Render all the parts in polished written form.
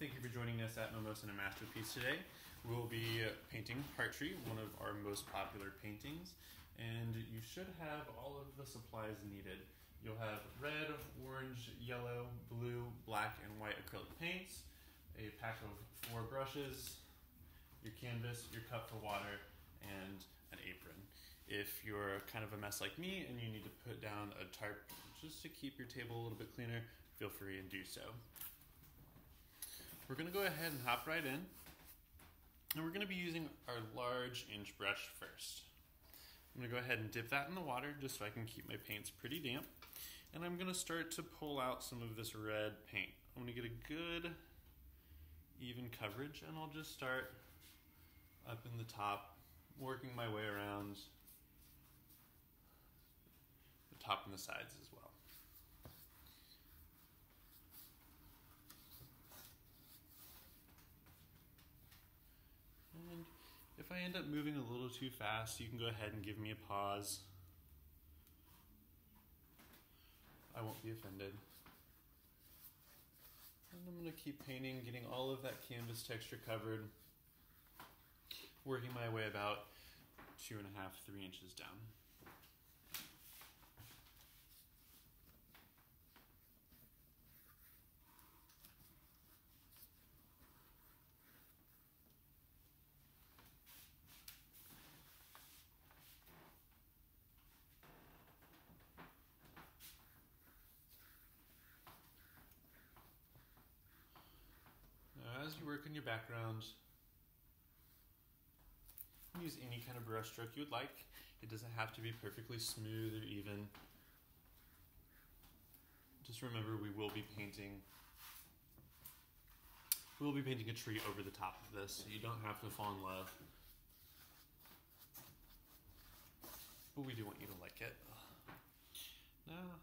Thank you for joining us at Mimosa and a Masterpiece today. We'll be painting Heart Tree, one of our most popular paintings, and you should have all of the supplies needed. You'll have red, orange, yellow, blue, black, and white acrylic paints, a pack of 4 brushes, your canvas, your cup for water, and an apron. If you're kind of a mess like me and you need to put down a tarp just to keep your table a little bit cleaner, feel free and do so. We're going to go ahead and hop right in, and we're going to be using our large inch brush first. I'm going to go ahead and dip that in the water just so I can keep my paints pretty damp, and I'm going to start to pull out some of this red paint. I'm going to get a good even coverage, and I'll just start up in the top, working my way around the top and the sides as well. And if I end up moving a little too fast, you can go ahead and give me a pause. I won't be offended. And I'm going to keep painting, getting all of that canvas texture covered, working my way about 2.5, 3 inches down. Now, as you work in your background, use any kind of brush stroke you would like. It doesn't have to be perfectly smooth or even. Just remember, we will be painting a tree over the top of this, so you don't have to fall in love. But we do want you to like it. Now,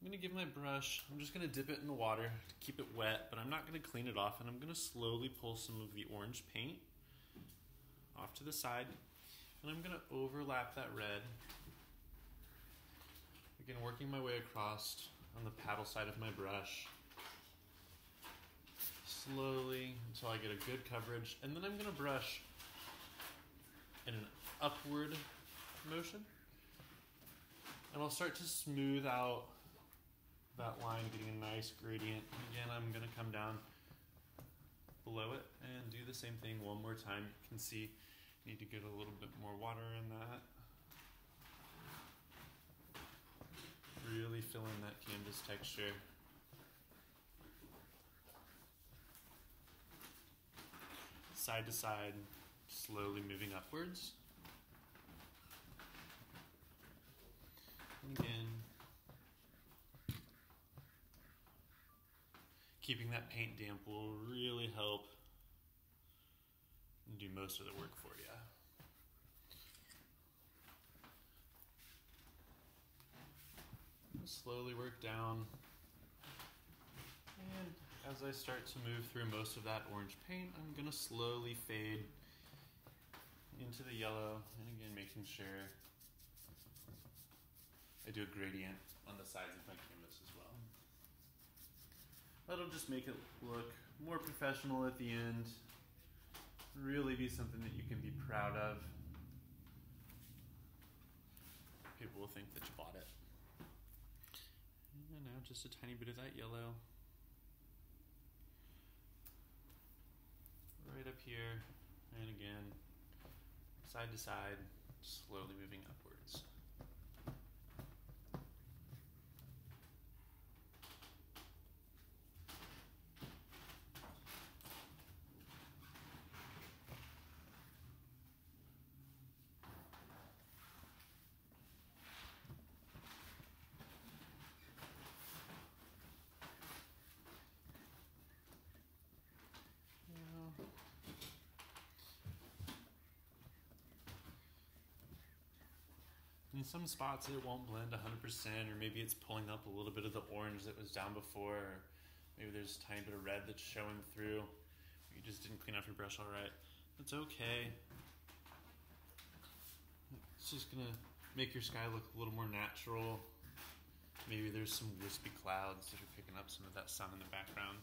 I'm going to give my brush, I'm just going to dip it in the water to keep it wet, but I'm not going to clean it off, and I'm going to slowly pull some of the orange paint off to the side, and I'm going to overlap that red. Again, working my way across on the paddle side of my brush, slowly until I get a good coverage, and then I'm going to brush in an upward motion, and I'll start to smooth out that line, getting a nice gradient. Again, I'm going to come down below it and do the same thing one more time. You can see I need to get a little bit more water in that. Really fill in that canvas texture. Side to side, slowly moving upwards. And again, keeping that paint damp will really help and do most of the work for you. Slowly work down, and as I start to move through most of that orange paint, I'm going to slowly fade into the yellow, and again making sure I do a gradient on the sides of my canvas as well. That'll just make it look more professional at the end, really be something that you can be proud of. People will think that you bought it. And now just a tiny bit of that yellow right up here, and again side to side, slowly moving upwards. In some spots it won't blend 100%, or maybe it's pulling up a little bit of the orange that was down before, or maybe there's a tiny bit of red that's showing through. You just didn't clean off your brush all right. That's okay. It's just gonna make your sky look a little more natural. Maybe there's some wispy clouds that are picking up some of that sun in the background.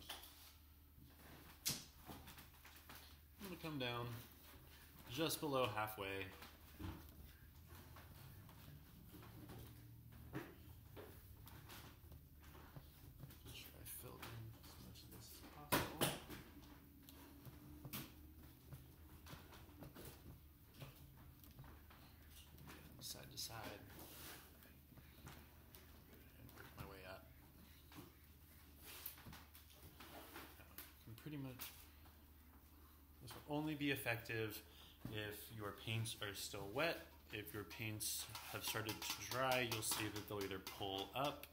come down just below halfway. Make sure I fill in as much of this as possible. Side to side. And work my way up. Can pretty much. This will only be effective if your paints are still wet. If your paints have started to dry, you'll see that they'll either pull up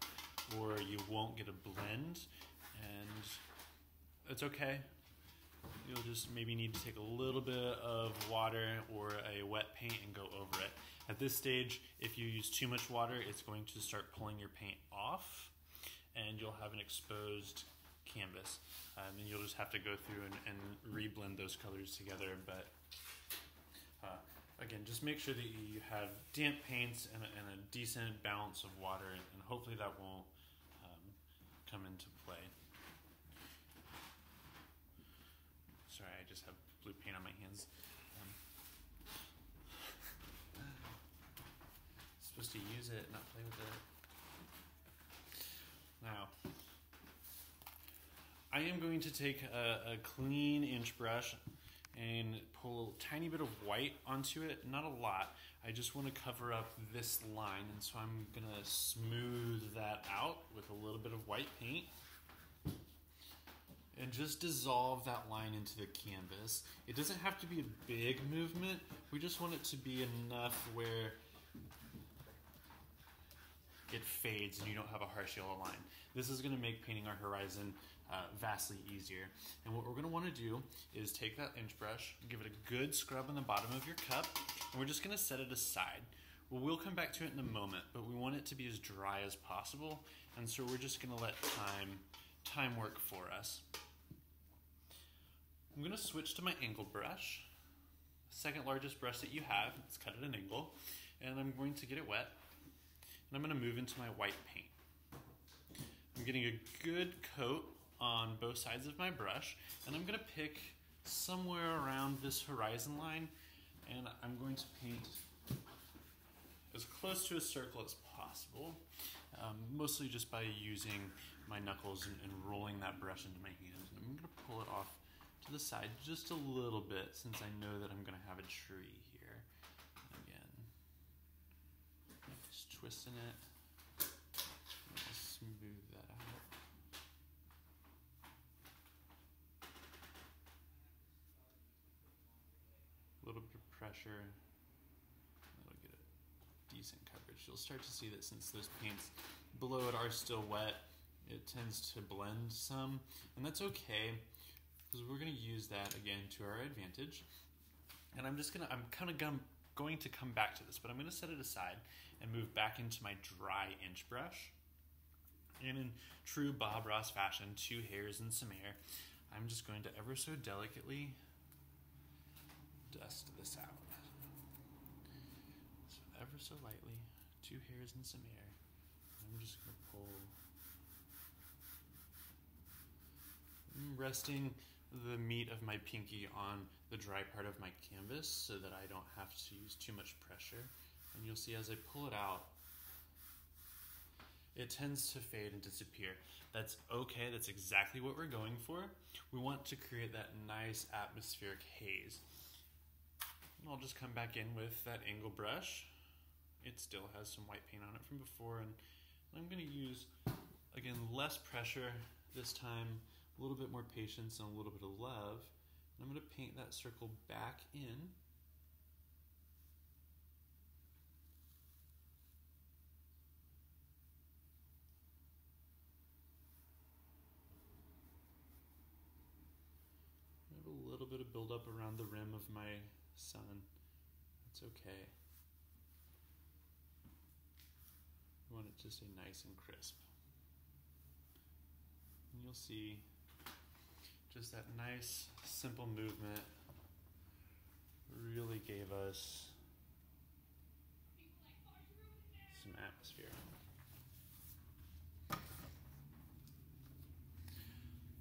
or you won't get a blend, and it's okay. You'll just maybe need to take a little bit of water or a wet paint and go over it. At this stage, if you use too much water, it's going to start pulling your paint off and you'll have an exposed canvas. And you'll just have to go through and re-blend those colors together. But again, just make sure that you have damp paints and a decent balance of water, and hopefully that won't come into play. Sorry, I just have blue paint on my hands. Supposed to use it, not play with it. Now, I am going to take a clean inch brush and pull a tiny bit of white onto it, not a lot. I just want to cover up this line, and so I'm gonna smooth that out with a little bit of white paint and just dissolve that line into the canvas. It doesn't have to be a big movement. We just want it to be enough where it fades and you don't have a harsh yellow line. This is gonna make painting our horizon vastly easier. And what we're gonna wanna do is take that inch brush, give it a good scrub on the bottom of your cup, and we're just gonna set it aside. Well, we'll come back to it in a moment, but we want it to be as dry as possible, and so we're just gonna let time work for us. I'm gonna switch to my angle brush, second largest brush that you have. It's cut at an angle, and I'm going to get it wet, and I'm gonna move into my white paint. I'm getting a good coat on both sides of my brush, and I'm gonna pick somewhere around this horizon line, and I'm going to paint as close to a circle as possible, mostly just by using my knuckles and rolling that brush into my hand. And I'm gonna pull it off to the side just a little bit, since I know that I'm gonna have a tree here. Again, just twisting it, and I'll smooth that out. A little bit of pressure, that'll get a decent coverage. You'll start to see that since those paints below it are still wet, it tends to blend some, and that's okay, because we're gonna use that again to our advantage. And I'm kind of going to come back to this, but I'm gonna set it aside and move back into my dry inch brush. And in true Bob Ross fashion, 2 hairs and some air, I'm just going to ever so delicately dust this out. So ever so lightly, 2 hairs and some air. I'm just gonna pull. I'm resting the meat of my pinky on the dry part of my canvas so that I don't have to use too much pressure. And you'll see as I pull it out, it tends to fade and disappear. That's okay, that's exactly what we're going for. We want to create that nice atmospheric haze. And I'll just come back in with that angle brush. It still has some white paint on it from before, and I'm gonna use, again, less pressure this time, a little bit more patience and a little bit of love. And I'm gonna paint that circle back in. I have a little bit of buildup around the rim of my sun. That's okay. I want it to stay nice and crisp. And you'll see just that nice, simple movement really gave us some atmosphere.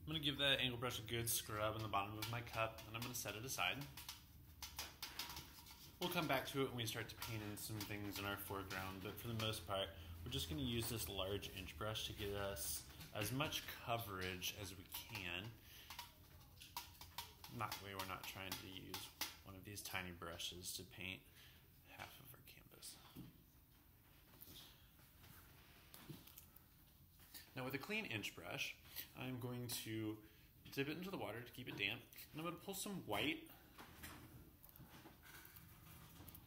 I'm going to give that angle brush a good scrub in the bottom of my cup, and I'm going to set it aside. We'll come back to it when we start to paint in some things in our foreground, but for the most part, we're just going to use this large inch brush to get us as much coverage as we can. That way we're not trying to use one of these tiny brushes to paint half of our canvas. Now with a clean inch brush, I'm going to dip it into the water to keep it damp, and I'm going to pull some white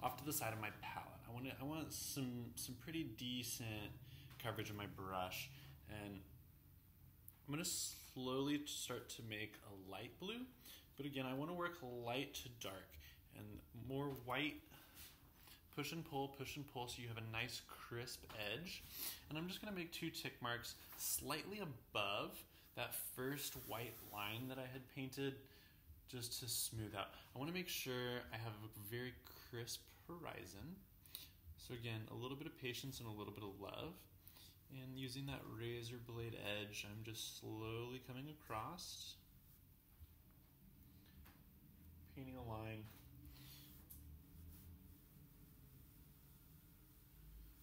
off to the side of my palette. I want some pretty decent coverage of my brush, and I'm going to slowly start to make a light blue, but again, I want to work light to dark, and more white, push and pull so you have a nice crisp edge. And I'm just going to make 2 tick marks slightly above that first white line that I had painted, just to smooth out. I want to make sure I have a very crisp horizon. So again, a little bit of patience and a little bit of love. And using that razor blade edge, I'm just slowly coming across, painting a line,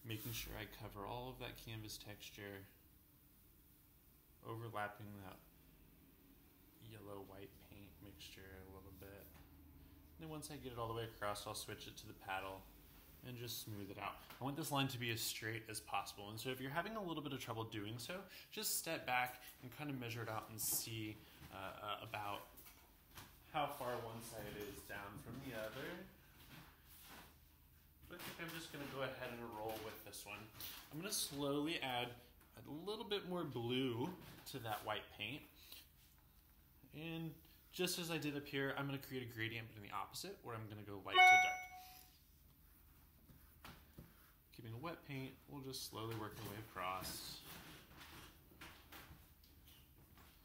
making sure I cover all of that canvas texture, overlapping that yellow-white paint mixture a little bit. And then once I get it all the way across, I'll switch it to the paddle and just smooth it out. I want this line to be as straight as possible, and so if you're having a little bit of trouble doing so, just step back and kind of measure it out and see about how far one side is down from the other. But I think I'm just going to go ahead and roll with this one. I'm going to slowly add a little bit more blue to that white paint. And just as I did up here, I'm going to create a gradient but in the opposite, where I'm going to go light to dark. Keeping a wet paint, we'll just slowly work our way across.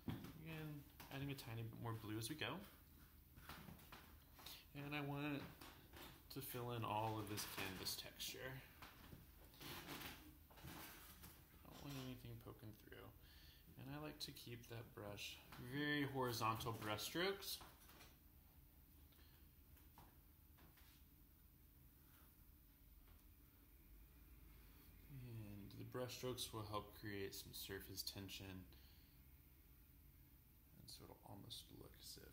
Again, adding a tiny bit more blue as we go. And I want to fill in all of this canvas texture. I don't want anything poking through. And I like to keep that brush very horizontal brush strokes. And the brush strokes will help create some surface tension. And so it'll almost look as if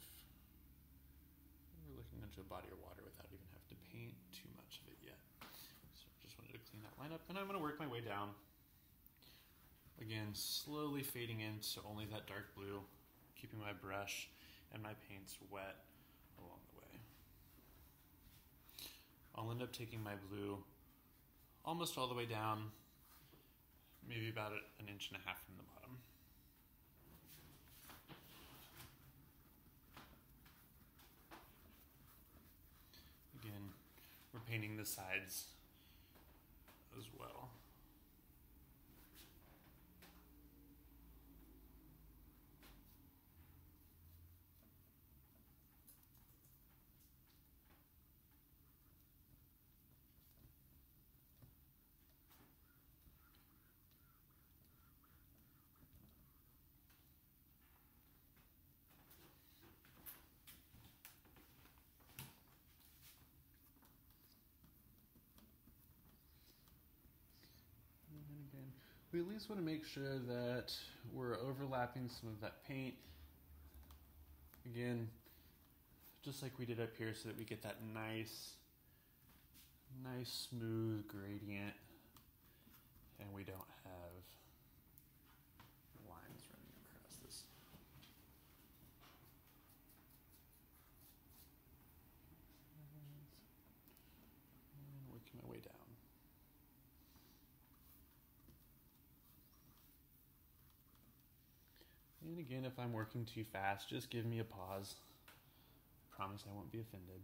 we're looking into a body of water without even having to paint too much of it yet. So I just wanted to clean that line up, and I'm going to work my way down. Again, slowly fading into only that dark blue, keeping my brush and my paints wet along the way. I'll end up taking my blue almost all the way down, maybe about 1.5 inches from the bottom. Again, we're painting the sides as well. We at least want to make sure that we're overlapping some of that paint. Again, just like we did up here, so that we get that nice smooth gradient, and we don't have lines running across this. And working my way down. And again, if I'm working too fast, just give me a pause. I promise I won't be offended.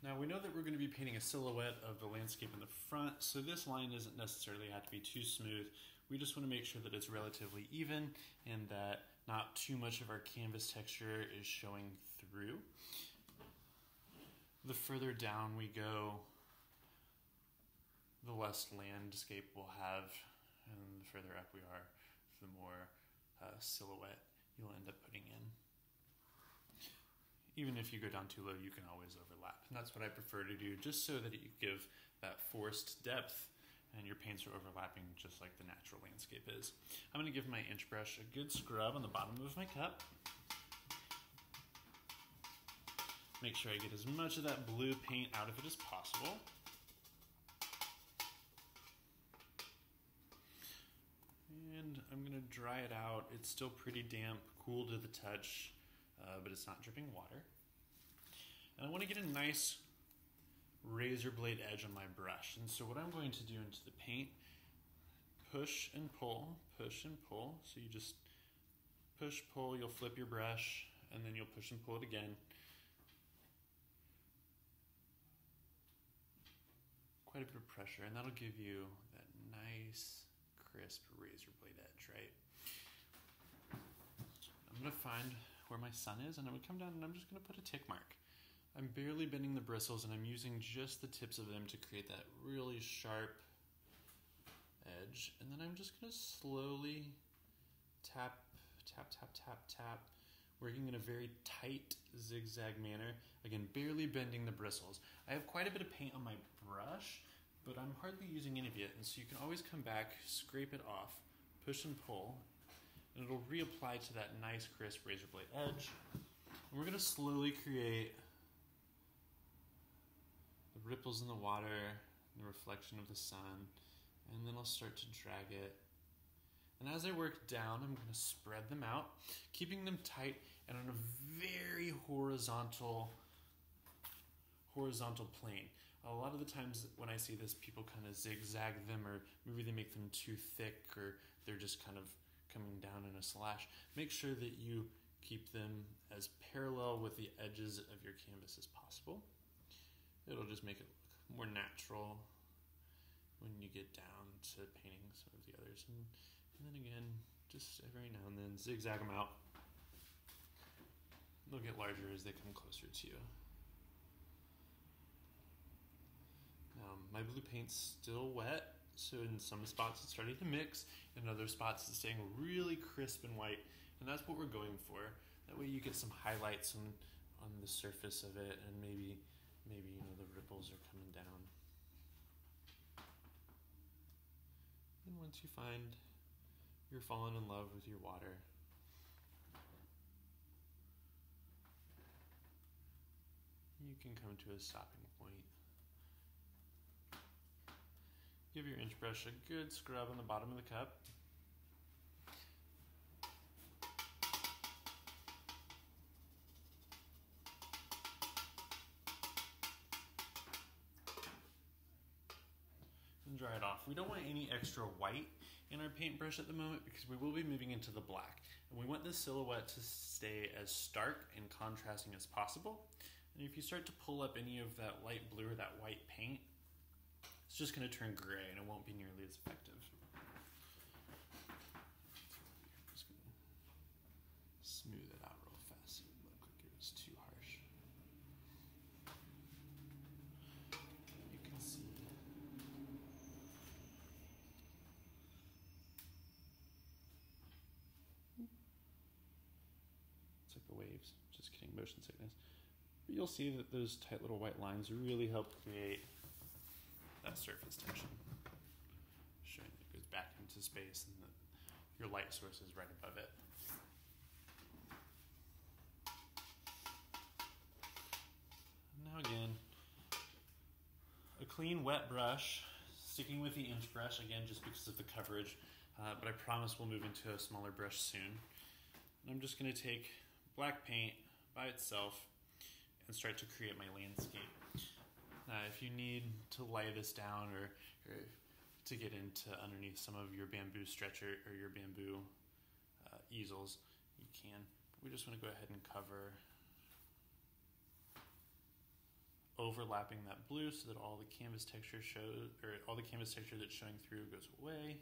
Now we know that we're going to be painting a silhouette of the landscape in the front, so this line doesn't necessarily have to be too smooth. We just want to make sure that it's relatively even and that not too much of our canvas texture is showing through. The further down we go, the less landscape we'll have, and the further up we are, the more silhouette you'll end up putting in. Even if you go down too low, you can always overlap. And that's what I prefer to do, just so that you give that forced depth and your paints are overlapping just like the natural landscape is. I'm going to give my inch brush a good scrub on the bottom of my cup. Make sure I get as much of that blue paint out of it as possible. And I'm going to dry it out. It's still pretty damp, cool to the touch, but it's not dripping water. And I want to get a nice razor blade edge on my brush. And so what I'm going to do into the paint, push and pull, push and pull. So you just push, pull, you'll flip your brush, and then you'll push and pull it again. Quite a bit of pressure, and that'll give you that nice, crisp razor blade edge, right? I'm gonna find where my sun is, and I'm gonna come down and I'm just gonna put a tick mark. I'm barely bending the bristles, and I'm using just the tips of them to create that really sharp edge. And then I'm just gonna slowly tap, tap, tap, tap, tap, working in a very tight zigzag manner. Again, barely bending the bristles. I have quite a bit of paint on my brush, but I'm hardly using any of it, and so you can always come back, scrape it off, push and pull, and it'll reapply to that nice crisp razor blade edge. And we're gonna slowly create the ripples in the water, the reflection of the sun, and then I'll start to drag it. And as I work down, I'm gonna spread them out, keeping them tight and on a very horizontal plane. A lot of the times when I see this, people kind of zigzag them, or maybe they make them too thick, or they're just kind of coming down in a slash. Make sure that you keep them as parallel with the edges of your canvas as possible. It'll just make it look more natural when you get down to painting some of the others. And then again, just every now and then, zigzag them out. They'll get larger as they come closer to you. My blue paint's still wet, so in some spots it's starting to mix, in other spots it's staying really crisp and white, and that's what we're going for. That way you get some highlights on the surface of it, and maybe you know the ripples are coming down. And once you find you're falling in love with your water, you can come to a stopping point. Give your inch brush a good scrub on the bottom of the cup. And dry it off. We don't want any extra white in our paintbrush at the moment because we will be moving into the black. And we want this silhouette to stay as stark and contrasting as possible. And if you start to pull up any of that light blue or that white paint, it's just going to turn gray and it won't be nearly as effective. Just going to smooth it out real fast so it didn't look like it was too harsh. You can see it's like the waves, just kidding, motion sickness. But you'll see that those tight little white lines really help create that surface tension, showing that it goes back into space and that your light source is right above it. Now again, a clean wet brush, sticking with the inch brush again just because of the coverage, but I promise we'll move into a smaller brush soon. And I'm just going to take black paint by itself and start to create my landscape. If you need to lay this down or to get into underneath some of your bamboo stretcher or your bamboo easels, you can. We just want to go ahead and cover, overlapping that blue so that all the canvas texture shows, or all the canvas texture that's showing through goes away.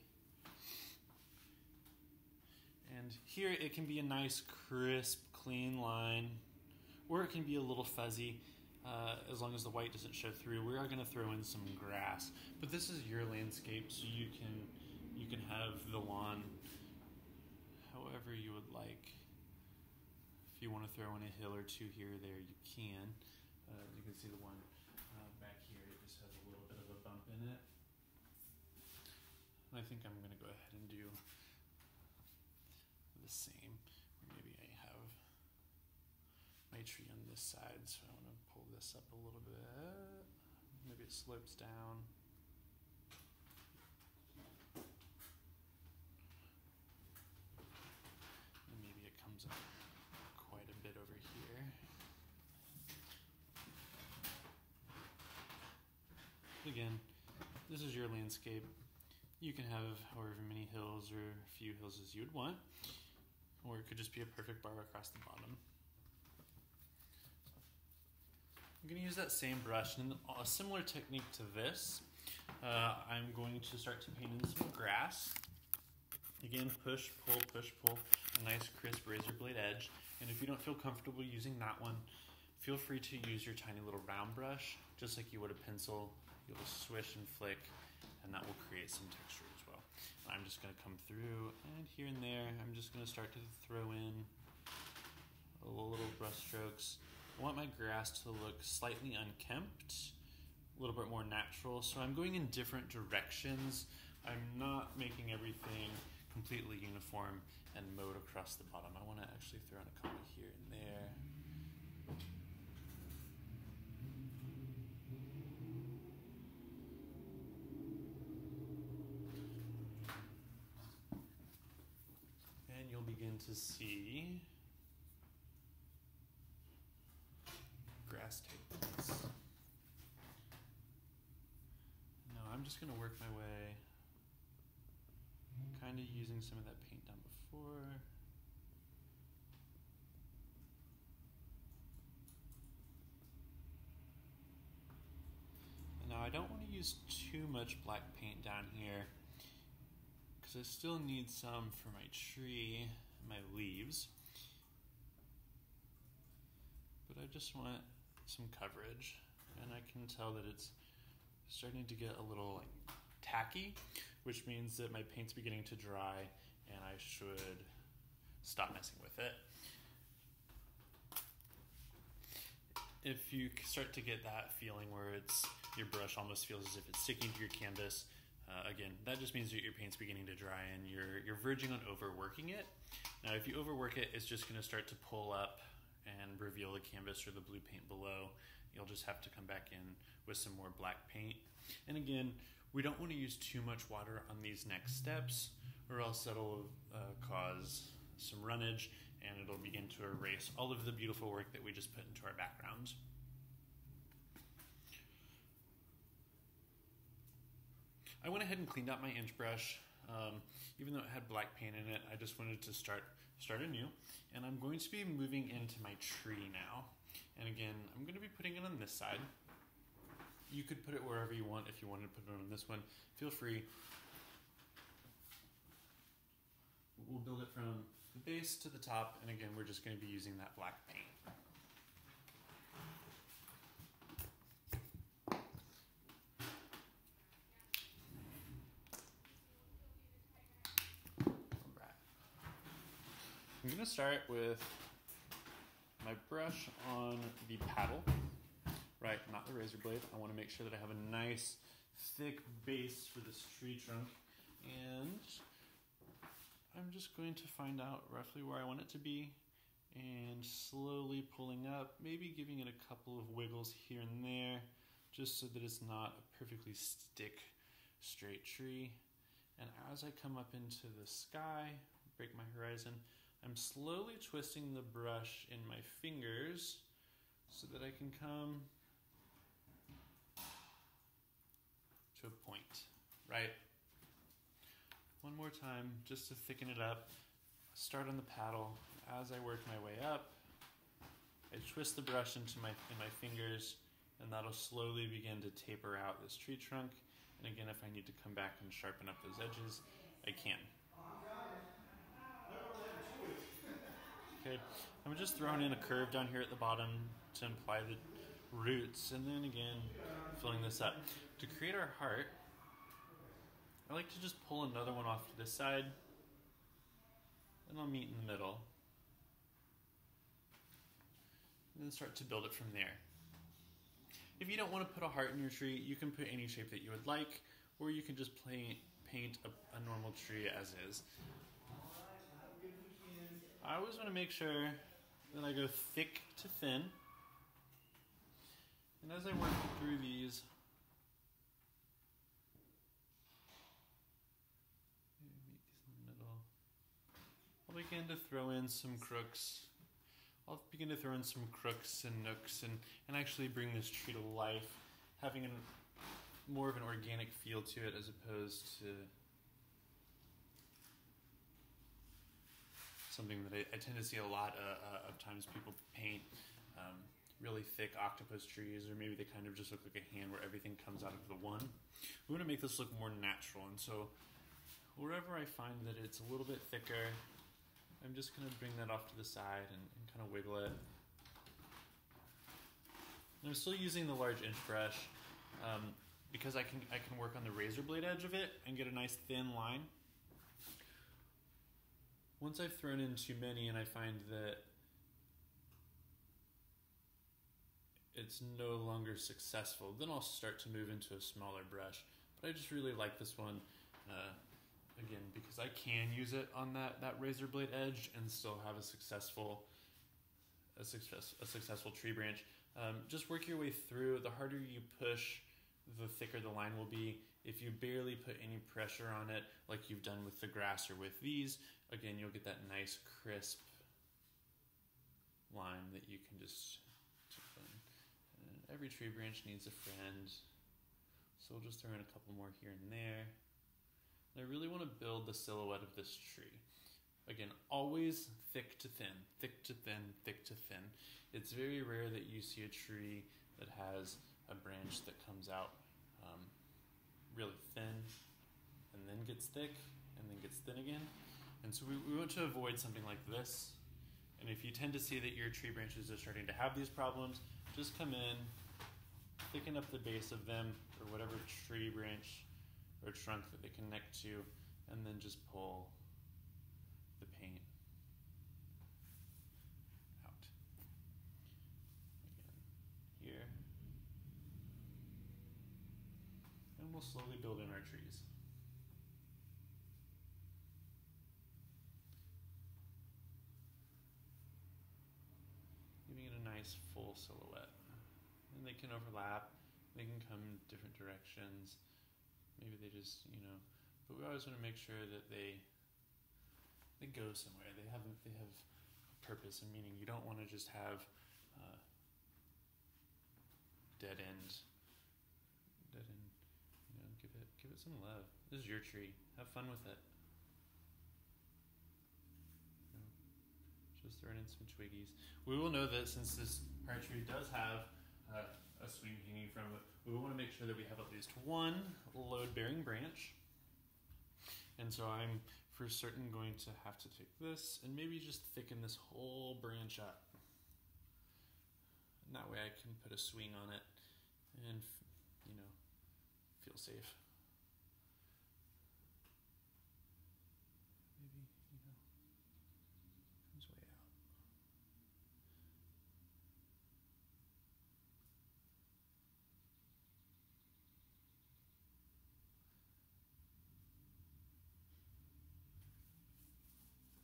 And here it can be a nice, crisp, clean line, or it can be a little fuzzy. As long as the white doesn't show through. We are going to throw in some grass, but this is your landscape, so you can have the lawn however you would like. If you want to throw in a hill or two here or there, you can. You can see the one back here, it just has a little bit of a bump in it. And I think I'm going to go ahead and do the same. Maybe I have my tree on this side, so I want to pull this up a little bit. Maybe it slopes down. And maybe it comes up quite a bit over here. Again, this is your landscape. You can have however many hills or few hills as you would want, or it could just be a perfect bar across the bottom. I'm going to use that same brush, and a similar technique to this. I'm going to start to paint in some grass. Again, push, pull, a nice crisp razor blade edge. And if you don't feel comfortable using that one, feel free to use your tiny little round brush, just like you would a pencil. You'll swish and flick, and that will create some texture as well. I'm just going to come through, and here and there, I'm just going to start to throw in little brush strokes. I want my grass to look slightly unkempt, a little bit more natural, so I'm going in different directions. I'm not making everything completely uniform and mowed across the bottom. I want to actually throw in a couple here and there. And you'll begin to see grass take place. Now I'm just going to work my way, kind of using some of that paint done before. And now I don't want to use too much black paint down here, because I still need some for my tree and my leaves. But I just want some coverage, and I can tell that it's starting to get a little tacky, which means that my paint's beginning to dry and I should stop messing with it. If you start to get that feeling where your brush almost feels as if it's sticking to your canvas, again, that just means that your paint's beginning to dry and you're verging on overworking it. Now if you overwork it, it's just going to start to pull up and reveal the canvas or the blue paint below. You'll just have to come back in with some more black paint. And again, we don't want to use too much water on these next steps, or else that'll cause some runnage and it'll begin to erase all of the beautiful work that we just put into our background. I went ahead and cleaned out my inch brush. Even though it had black paint in it, I just wanted to start anew. And I'm going to be moving into my tree now. And again, I'm going to be putting it on this side. You could put it wherever you want. If you wanted to put it on this one, feel free. We'll build it from the base to the top, and again, we're just going to be using that black paint. I'm going to start with my brush on the paddle, right, not the razor blade. I want to make sure that I have a nice thick base for this tree trunk, and I'm just going to find out roughly where I want it to be and slowly pulling up, maybe giving it a couple of wiggles here and there, just so that it's not a perfectly straight tree. And as I come up into the sky, break my horizon, I'm slowly twisting the brush in my fingers so that I can come to a point, right? One more time, just to thicken it up. Start on the paddle. As I work my way up, I twist the brush in my fingers, and that'll slowly begin to taper out this tree trunk. And again, if I need to come back and sharpen up those edges, I can. Okay, I'm just throwing in a curve down here at the bottom to imply the roots, and then again, filling this up. To create our heart, I like to just pull another one off to this side, and I'll meet in the middle. And then start to build it from there. If you don't want to put a heart in your tree, you can put any shape that you would like, or you can just paint a normal tree as is. I always want to make sure that I go thick to thin. And as I work through these, meet these in the middle, I'll begin to throw in some crooks. I'll begin to throw in some crooks and nooks and actually bring this tree to life, having more of an organic feel to it as opposed to something that I tend to see a lot of times people paint really thick octopus trees, or maybe they kind of just look like a hand where everything comes out of the one. We want to make this look more natural, and so wherever I find that it's a little bit thicker, I'm just going to bring that off to the side and kind of wiggle it. And I'm still using the large inch brush because I can work on the razor blade edge of it and get a nice thin line. Once I've thrown in too many and I find that it's no longer successful, then I'll start to move into a smaller brush. But I just really like this one, again, because I can use it on that razor blade edge and still have a successful tree branch. Just work your way through. The harder you push, the thicker the line will be. If you barely put any pressure on it, like you've done with the grass or with these, again, you'll get that nice crisp line that you can just chip in. And every tree branch needs a friend, so we'll just throw in a couple more here and there. And I really want to build the silhouette of this tree. Again, always thick to thin, thick to thin, thick to thin. It's very rare that you see a tree that has a branch that comes out really thin and then gets thick and then gets thin again. And so we want to avoid something like this. And if you tend to see that your tree branches are starting to have these problems, just come in, thicken up the base of them or whatever tree branch or trunk that they connect to, and then just pull the paint out. Again, here. And we'll slowly build in our trees. Giving it a nice full silhouette. And they can overlap, they can come in different directions. Maybe they just, but we always want to make sure that they go somewhere. They have purpose and meaning. You don't want to just have dead end. Give it some love. This is your tree. Have fun with it. Just throwing in some twiggies. We will know that since this heart tree does have a swing hanging from it, we want to make sure that we have at least one load-bearing branch. And so I'm for certain going to have to take this and maybe just thicken this whole branch up. And that way I can put a swing on it and, feel safe. Maybe, comes way out.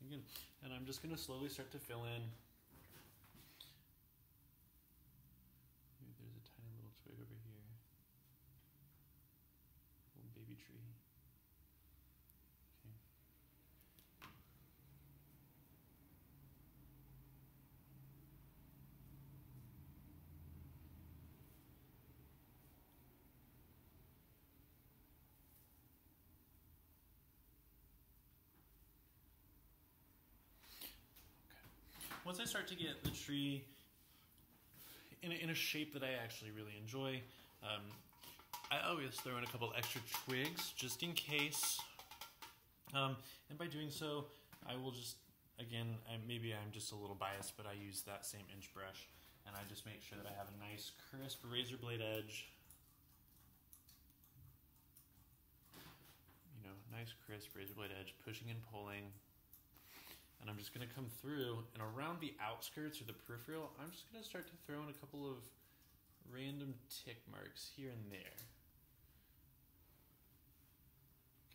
Again, and I'm just going to slowly start to fill in. Maybe there's a tiny little twig over here. Little baby tree. Okay. Once I start to get the tree in a shape that I actually really enjoy, I always throw in a couple extra twigs just in case. And by doing so, I will just again, maybe I'm just a little biased, but I use that same inch brush, and I just make sure that I have a nice crisp razor blade edge. You know, nice crisp razor blade edge, pushing and pulling. And I'm just going to come through, and around the outskirts or the peripheral, I'm just going to start to throw in a couple of random tick marks here and there.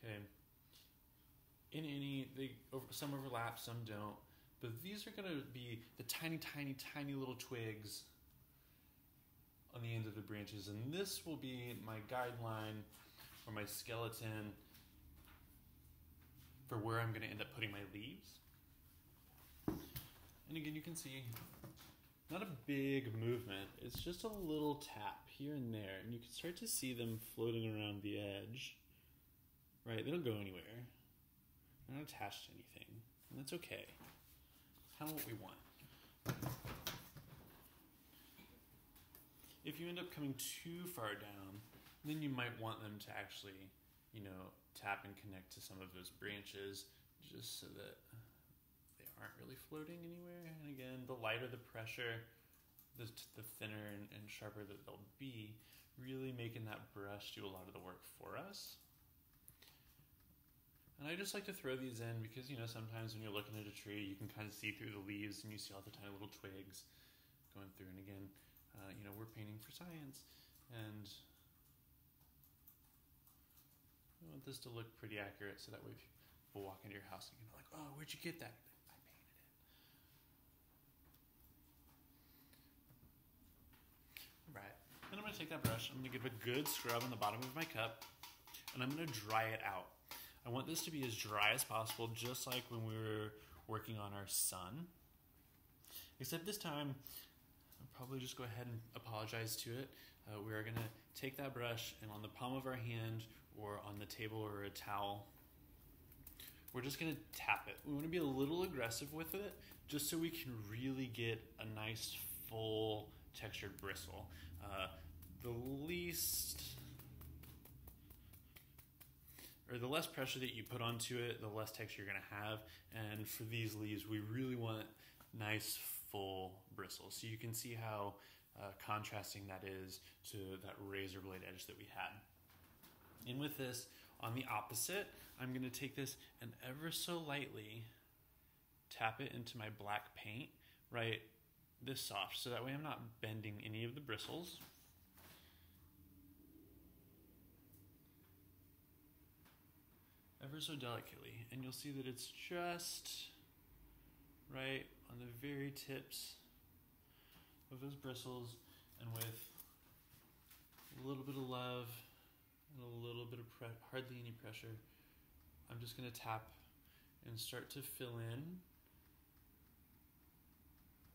Okay. Some overlap, some don't. But these are going to be the tiny, tiny, tiny little twigs on the ends of the branches. And this will be my guideline or my skeleton for where I'm going to end up putting my leaves. And again, you can see not a big movement. It's just a little tap here and there. And you can start to see them floating around the edge. Right? They don't go anywhere. They're not attached to anything. And that's okay. It's kind of what we want. If you end up coming too far down, then you might want them to actually, tap and connect to some of those branches just so that they aren't really floating anywhere. And again, the lighter the pressure, the thinner and sharper that they'll be, really making that brush do a lot of the work for us. And I just like to throw these in because, sometimes when you're looking at a tree, you can kind of see through the leaves and you see all the tiny little twigs going through. And again, we're painting for science, and we want this to look pretty accurate so that way people walk into your house and you're like, oh, where'd you get that? I painted it. All right, then I'm going to take that brush, I'm going to give a good scrub on the bottom of my cup, and I'm going to dry it out. I want this to be as dry as possible, just like when we were working on our sun. Except this time, I'll probably just go ahead and apologize to it. We are going to take that brush, and on the palm of our hand or on the table or a towel, we're just going to tap it. We want to be a little aggressive with it just so we can really get a nice full textured bristle. The less pressure that you put onto it, the less texture you're going to have. And for these leaves, we really want nice full bristles. So you can see how contrasting that is to that razor blade edge that we had. And with this, on the opposite, I'm going to take this and ever so lightly tap it into my black paint, right this soft, so that way I'm not bending any of the bristles. Ever so delicately, and you'll see that it's just right on the very tips of those bristles, and with a little bit of love and a little bit of hardly any pressure, I'm just going to tap and start to fill in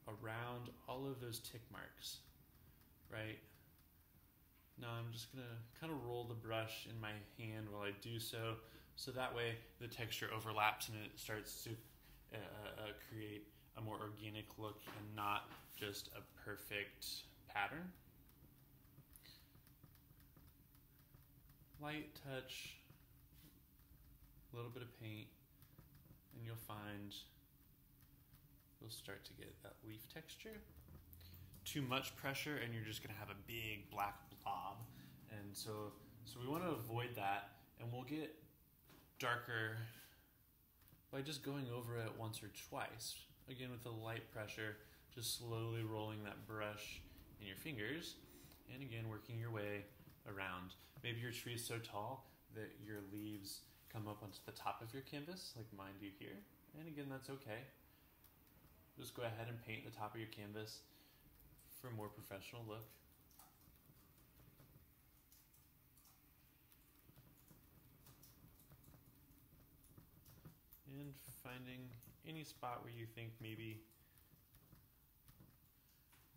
around all of those tick marks, right? Now I'm just going to kind of roll the brush in my hand while I do so, so that way the texture overlaps and it starts to create a more organic look and not just a perfect pattern. Light touch, a little bit of paint, and you'll find you'll start to get that leaf texture. Too much pressure and you're just going to have a big black blob. And so we want to avoid that, and we'll get darker by just going over it once or twice. Again, with the light pressure, just slowly rolling that brush in your fingers, and again, working your way around. Maybe your tree is so tall that your leaves come up onto the top of your canvas, like mine do here. And again, that's okay. Just go ahead and paint the top of your canvas for a more professional look. And finding any spot where you think maybe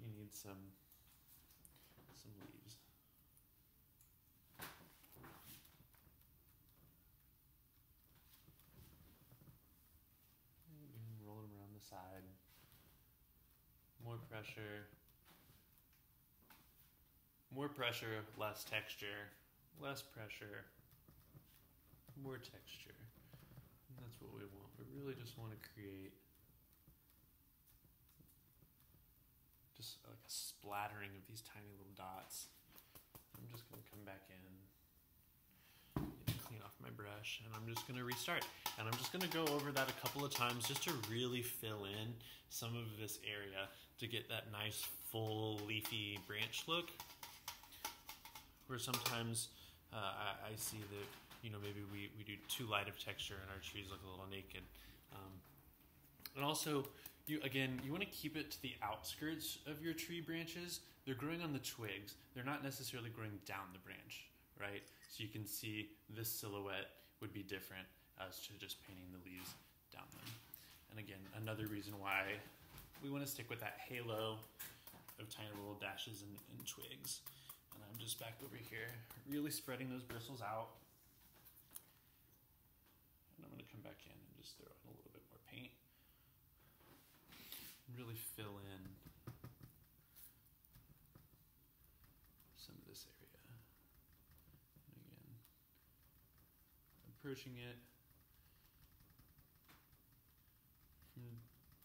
you need some leaves. And roll them around the side. More pressure, less texture, less pressure, more texture. And that's what we want. We really just want to create a splattering of these tiny little dots. I'm just going to come back in, clean off my brush, and I'm just going to restart. And I'm just going to go over that a couple of times just to really fill in some of this area to get that nice full leafy branch look. Where sometimes I see that, you know, maybe we do too light of texture and our trees look a little naked. And also, you want to keep it to the outskirts of your tree branches. They're growing on the twigs. They're not necessarily growing down the branch, right? So you can see this silhouette would be different as to just painting the leaves down them. And again, another reason why we want to stick with that halo of tiny little dashes and twigs. And I'm just back over here, really spreading those bristles out. And I'm going to come back in and just throw in a little bit more paint. Really fill in some of this area. And again, approaching it from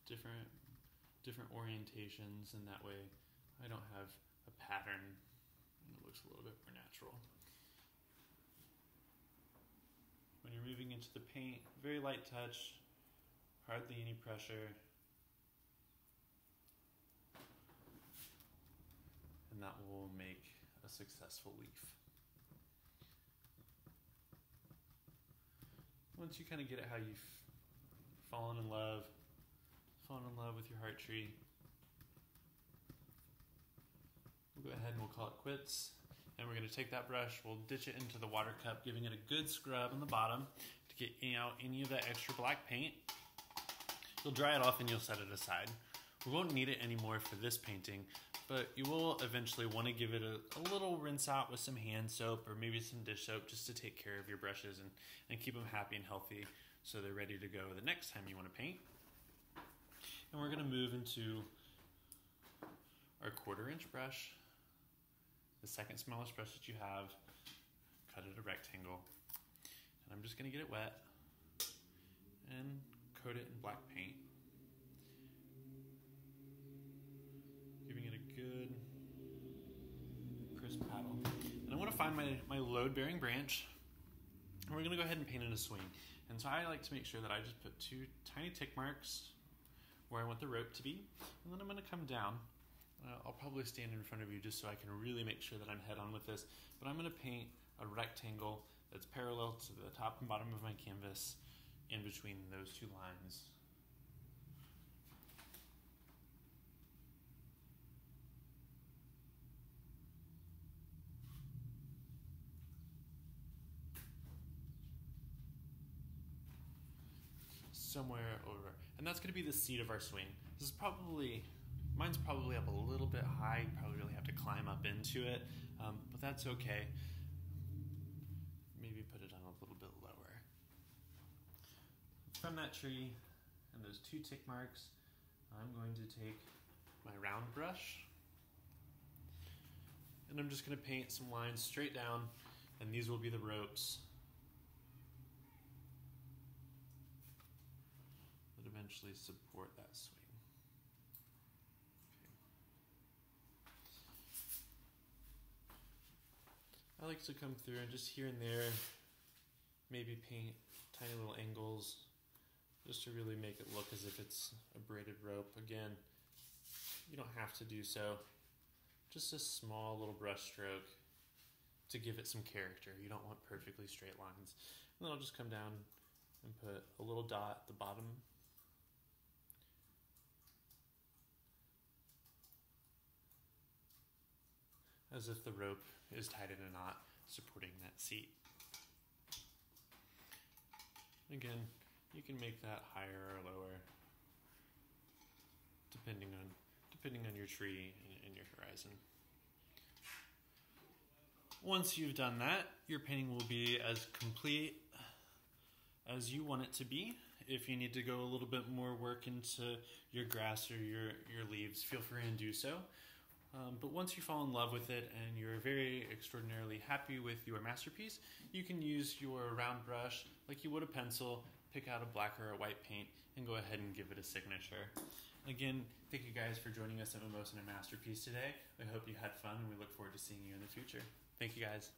different orientations, and that way I don't have a pattern and it looks a little bit more natural. When you're moving into the paint, very light touch, hardly any pressure. And that will make a successful leaf. Once you kind of get it how you've fallen in love with your heart tree, we'll go ahead and we'll call it quits. And we're going to take that brush, we'll ditch it into the water cup, giving it a good scrub on the bottom to get out any of that extra black paint. You'll dry it off and you'll set it aside. We won't need it anymore for this painting, but you will eventually want to give it a little rinse out with some hand soap or maybe some dish soap just to take care of your brushes and keep them happy and healthy so they're ready to go the next time you want to paint. And we're going to move into our 1/4 inch brush, the second smallest brush that you have, cut it a rectangle. And I'm just going to get it wet and coat it in black paint. Giving it a good crisp paddle. And I want to find my load-bearing branch, and we're going to go ahead and paint in a swing. And so I like to make sure that I just put 2 tiny tick marks where I want the rope to be, and then I'm going to come down. I'll probably stand in front of you just so I can really make sure that I'm head on with this, but I'm going to paint a rectangle that's parallel to the top and bottom of my canvas in between those 2 lines. Somewhere over, and that's going to be the seat of our swing. This is mine's probably up a little bit high. You probably really have to climb up into it, but that's okay. Maybe put it on a little bit lower. From that tree and those 2 tick marks, I'm going to take my round brush and I'm just going to paint some lines straight down, and these will be the ropes that eventually support that swing. I like to come through and just here and there maybe paint tiny little angles just to really make it look as if it's a braided rope. Again, you don't have to do so. Just a small little brush stroke to give it some character. You don't want perfectly straight lines. And then I'll just come down and put a little dot at the bottom. As if the rope is tied in a knot supporting that seat. Again, you can make that higher or lower depending on your tree and your horizon. Once you've done that, your painting will be as complete as you want it to be. If you need to go a little bit more work into your grass or your leaves, feel free and do so. But once you fall in love with it and you're very extraordinarily happy with your masterpiece, you can use your round brush like you would a pencil, pick out a black or a white paint, and go ahead and give it a signature. Again, thank you guys for joining us at Mimosa and a Masterpiece today. We hope you had fun, and we look forward to seeing you in the future. Thank you, guys.